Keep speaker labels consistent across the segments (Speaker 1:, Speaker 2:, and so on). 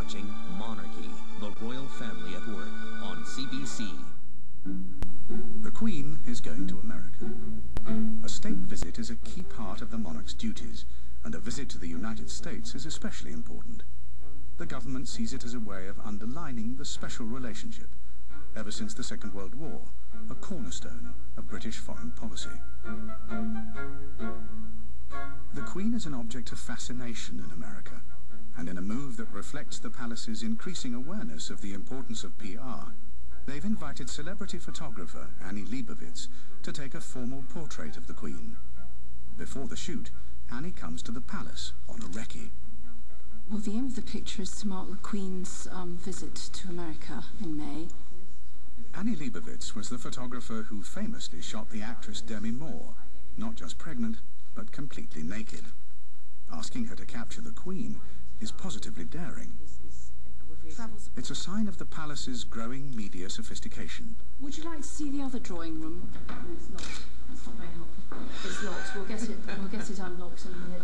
Speaker 1: watching Monarchy, the Royal Family at Work on CBC.
Speaker 2: The Queen is going to America. A state visit is a key part of the monarch's duties, and a visit to the United States is especially important. The government sees it as a way of underlining the special relationship, ever since the Second World War, a cornerstone of British foreign policy. The Queen is an object of fascination in America, and in a move that reflects the palace's increasing awareness of the importance of PR, they've invited celebrity photographer Annie Leibowitz to take a formal portrait of the Queen. Before the shoot, Annie comes to the palace on a recce.
Speaker 3: Well, the aim of the picture is to mark the Queen's visit to America in May.
Speaker 2: Annie Leibowitz was the photographer who famously shot the actress Demi Moore, not just pregnant, but completely naked. Asking her to capture the Queen is positively daring. It's a sign of the palace's growing media sophistication.
Speaker 3: Would you like to see the other drawing room? No, it's not. That's not very helpful. It's locked. We'll get it unlocked in a minute.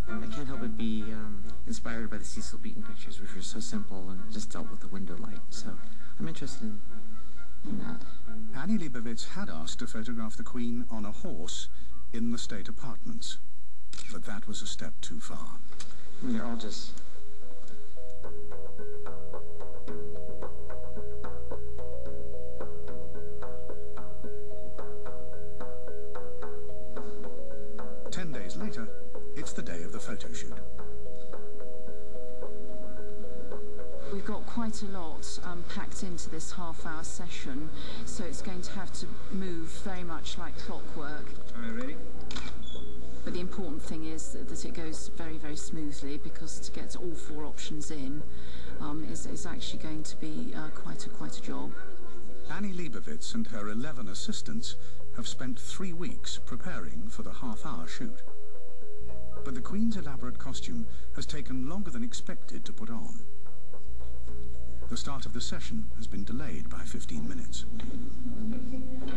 Speaker 4: I can't help but be inspired by the Cecil Beaton pictures, which were so simple and just dealt with the window light. So I'm interested in that.
Speaker 2: Annie Leibowitz had asked to photograph the Queen on a horse in the state apartments, but that was a step too far.
Speaker 4: I mean, they're all just...
Speaker 2: Days later, it's the day of the photo shoot.
Speaker 3: We've got quite a lot packed into this half-hour session, so it's going to have to move very much like clockwork.
Speaker 5: All right, ready?
Speaker 3: But the important thing is that it goes very, very smoothly, because to get all four options in is actually going to be quite a job.
Speaker 2: Annie Leibowitz and her 11 assistants have spent 3 weeks preparing for the half-hour shoot. But the Queen's elaborate costume has taken longer than expected to put on. The start of the session has been delayed by 15 minutes.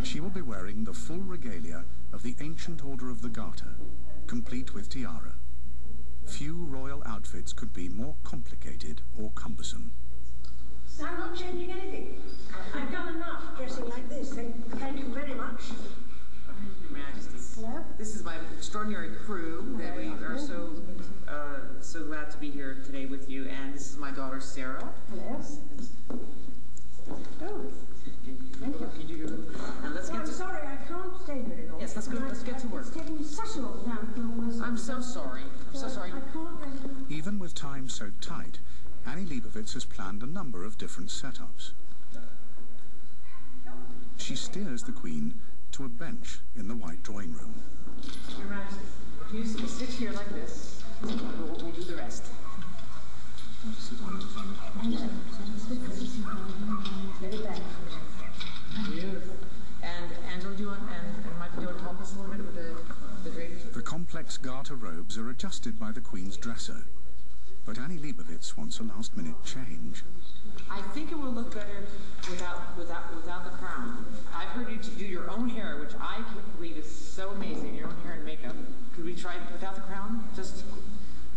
Speaker 2: She will be wearing the full regalia of the Ancient Order of the Garter, complete with tiara. Few royal outfits could be more complicated or cumbersome.
Speaker 6: I'm not changing anything. I've done enough dressing like this. Thank you very much.
Speaker 4: Your Majesty.
Speaker 6: Hello?
Speaker 4: This is my extraordinary crew that we are so glad to be here today with you. And this is my daughter, Sarah.
Speaker 6: Hello. Oh.
Speaker 4: And let's get
Speaker 6: I'm
Speaker 4: to...
Speaker 6: sorry, I can't stay very long.
Speaker 4: Yes, let's get to work.
Speaker 6: It's taking me such a long time to almost...
Speaker 4: I'm so sorry. I'm so sorry.
Speaker 6: I can't...
Speaker 2: Even with time so tight, Annie Leibowitz has planned a number of different setups. She steers the Queen to a bench in the White Drawing Room.
Speaker 4: Your Majesty, if you sit here like this, we'll do the rest.
Speaker 6: Very bad.
Speaker 4: Beautiful. And Angela, do you want, and Mike, do you want to help us a little bit with the drapes?
Speaker 2: The complex garter robes are adjusted by the Queen's dresser, but Annie Leibowitz wants a last-minute change.
Speaker 4: I think it will look better without the crown. I've heard you to do your own hair, which I believe is so amazing. Your own hair and makeup. Could we try it without the crown?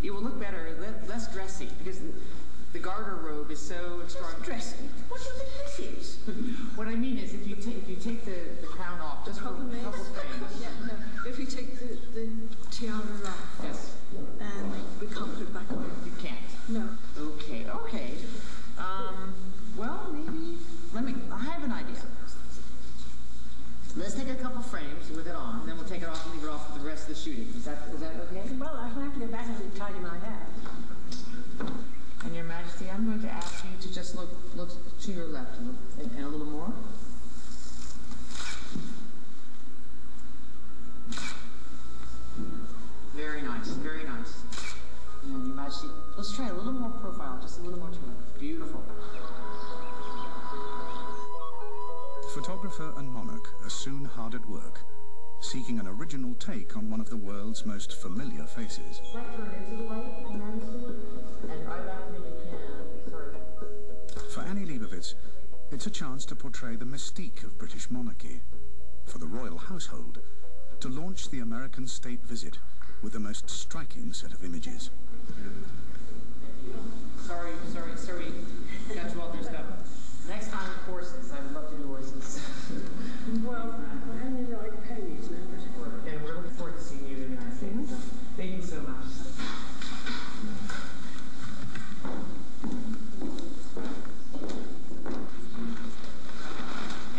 Speaker 4: It will look better, less dressy, because the garter robe is so extraordinary.
Speaker 6: Dressy? What do you think this is?
Speaker 4: What I mean is, if you take the crown off, just for a couple frames.
Speaker 7: Yeah, no. If you take the tiara off,
Speaker 4: Yes.
Speaker 7: and we can't put it back on.
Speaker 4: You can't.
Speaker 7: No.
Speaker 4: Okay. Well, maybe. I have an idea. Let's take a couple frames with it on, and then we'll take it off and leave it off for the rest of the shooting. Is that okay?
Speaker 6: Well, I shall have to go back and tidy my hair.
Speaker 4: And Your Majesty, I'm going to ask you to just look to your left and a little more. Very nice, very nice. And Your Majesty, let's try a little more profile, just a little more to it. Beautiful.
Speaker 2: Photographer and monarch are soon hard at work, seeking an original take on one of the world's most familiar faces.
Speaker 4: Right turn into the light, Your Majesty. And right back when you can. Sorry.
Speaker 2: For Annie Leibowitz, it's a chance to portray the mystique of British monarchy. For the royal household, to launch the American state visit with the most striking set of images.
Speaker 4: Sorry, got you all dressed up. Next time, horses. I would love to do horses.
Speaker 6: Well, I only ride ponies now, but...
Speaker 4: And we're looking forward to seeing you in the United States. So, thank you so much.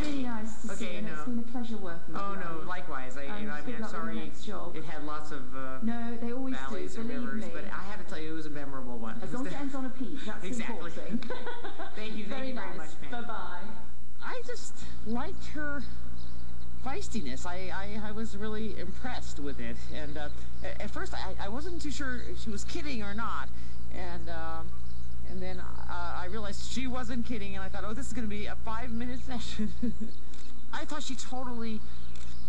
Speaker 3: Really nice to see you, and it's been a pleasure working with you.
Speaker 4: Oh, no, likewise. I'm sorry it had lots of
Speaker 3: no, they always
Speaker 4: valleys
Speaker 3: do,
Speaker 4: and rivers,
Speaker 3: me.
Speaker 4: but I have to tell you, it was a memorable one.
Speaker 3: As long as it ends on a peak, that's
Speaker 4: exactly.
Speaker 3: the important thing.
Speaker 4: Thank you very
Speaker 3: nice.
Speaker 4: much, Penny.
Speaker 3: Bye-bye.
Speaker 4: I just liked her feistiness. I was really impressed with it. And at first, I wasn't too sure if she was kidding or not. And then I realized she wasn't kidding, and I thought, oh, this is going to be a 5-minute session. I thought she totally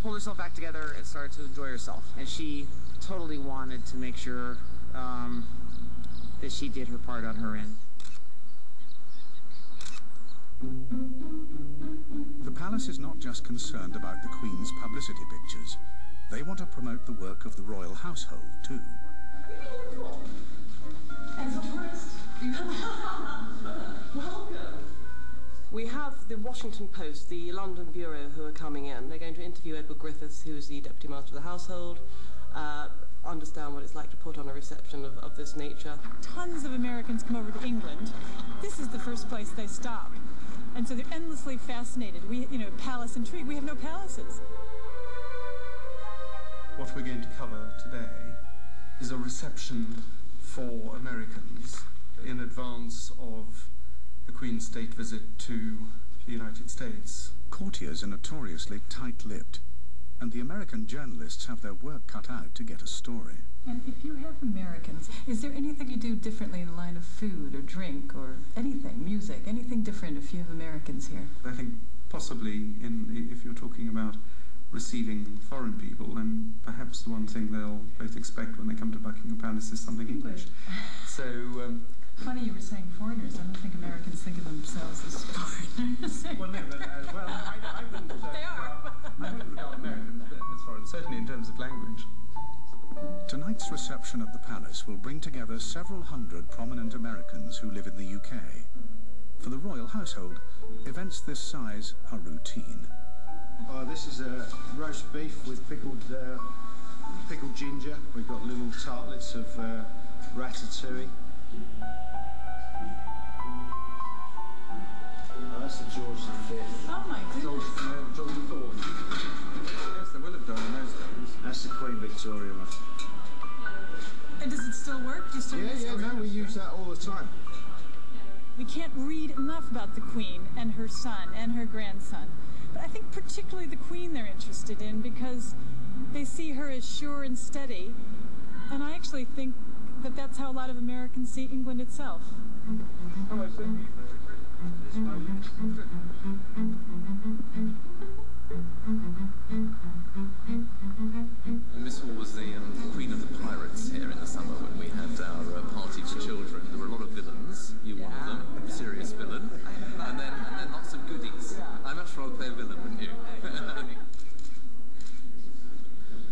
Speaker 4: pulled herself back together and started to enjoy herself. And she totally wanted to make sure that she did her part on her end.
Speaker 2: The palace is not just concerned about the Queen's publicity pictures. They want to promote the work of the royal household, too.
Speaker 4: As a tourist, welcome.
Speaker 5: We have the Washington Post, the London bureau, who are coming in. They're going to interview Edward Griffiths, who is the Deputy Master of the Household, understand what it's like to put on a reception of this nature.
Speaker 8: Tons of Americans come over to England. This is the first place they stop. And so they're endlessly fascinated. Palace intrigue. We have no palaces.
Speaker 9: What we're going to cover today is a reception for Americans in advance of the Queen's state visit to the United States.
Speaker 2: Courtiers are notoriously tight-lipped, and the American journalists have their work cut out to get a story.
Speaker 10: And if you have Americans, is there anything you do differently in the line of food or drink or anything, music, anything different if you have Americans here?
Speaker 9: I think possibly if you're talking about receiving foreign people, then perhaps the one thing they'll both expect when they come to Buckingham Palace is something English. So...
Speaker 10: Funny you were saying foreigners. I don't think Americans think of themselves as foreigners.
Speaker 9: Well, no, but, I wouldn't...
Speaker 10: They are.
Speaker 9: I wouldn't regard Americans as foreign, certainly in terms of language.
Speaker 2: Tonight's reception at the palace will bring together several hundred prominent Americans who live in the UK. For the royal household, events this size are routine.
Speaker 11: This is a roast beef with pickled ginger. We've got little tartlets of ratatouille. That's the George V.
Speaker 10: Oh my goodness.
Speaker 9: George IV. Yes, they will have done in those days.
Speaker 11: That's the Queen Victoria one.
Speaker 8: And does it still work? Do you still use it?
Speaker 11: No, we use that all the time.
Speaker 8: We can't read enough about the Queen and her son and her grandson. But I think particularly the Queen they're interested in because they see her as sure and steady. And I actually think that that's how a lot of Americans see England itself.
Speaker 9: Oh, I see.
Speaker 1: Miss Hall was the Queen of the Pirates here in the summer when we had our party for children. There were a lot of villains. You one of them, a serious villain, and then lots of goodies. I'd much rather play a villain, wouldn't you?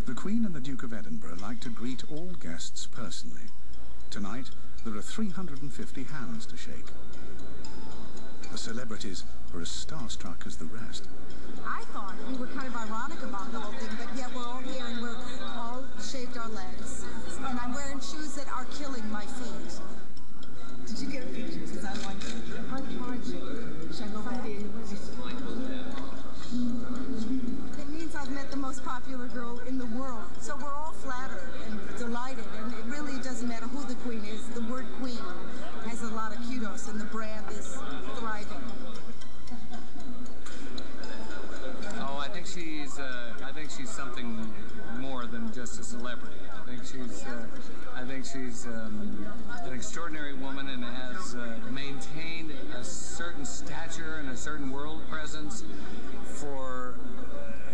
Speaker 2: The Queen and the Duke of Edinburgh like to greet all guests personally. Tonight, there are 350 hands to shake. The celebrities are as starstruck as the rest.
Speaker 12: I thought we were kind of ironic about the whole thing, but yet we're all here and we're all shaved our legs. And I'm wearing shoes that are killing my feet.
Speaker 6: Did you get a picture? Because I like it. I tried to. Which I love it.
Speaker 12: It means I've met the most popular girl in the world. So we're all flattered and delighted. And it really doesn't matter who the Queen is. The word Queen has a lot of kudos and the brand is thriving.
Speaker 13: Oh, I think she's something more than just a celebrity. I think she's an extraordinary woman and has maintained a certain stature and a certain world presence for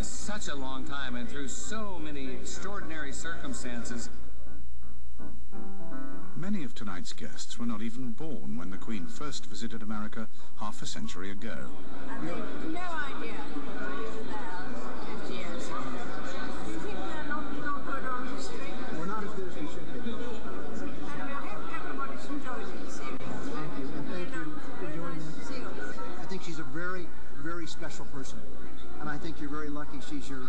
Speaker 13: such a long time and through so many extraordinary circumstances.
Speaker 2: Many of tonight's guests were not even born when the Queen first visited America half a century ago.
Speaker 6: I have no idea who they are 50 years ago. Do you think they're not good on history?
Speaker 11: Well, no,
Speaker 14: think she's a very, very special person. And I think you're very lucky she's your